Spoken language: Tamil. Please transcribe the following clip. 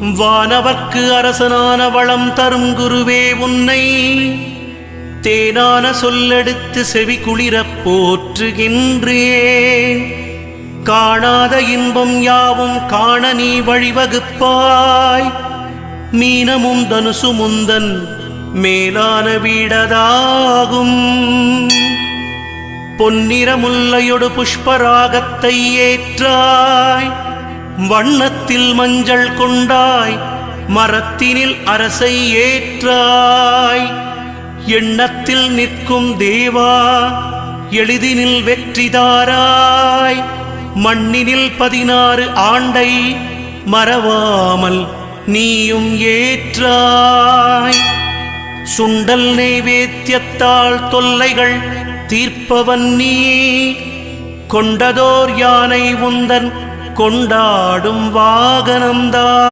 வானவர்க்கு அரசனான வளம் தரும் குருவே உன்னை தேனான சொல்லெடுத்து செவி குளிரப் போற்றுகின்றேன். காணாத இன்பம் யாவும் காண நீ வழிவகுப்பாய். மீனமும் தனுசுமுந்தன் மேலான வீடதாகும். பொன்னிறமுல்லையொடு புஷ்பராகத்தை ஏற்றாய். வண்ணத்தில் மஞ்சள் கொண்டாய். மரத்தினில் அரசை ஏற்றாய். எண்ணத்தில் நிற்கும் தேவா எளிதினில் வெற்றிதாராய். மண்ணினில் 16 ஆண்டை மறவாமல் நீயும் ஏற்றாய். சுண்டல் நைவேத்தியத்தால் தொல்லைகள் தீர்ப்பவன் நீ. கொண்டதோர் யானை உந்தன் கொண்டாடும் வாகனம்தான்.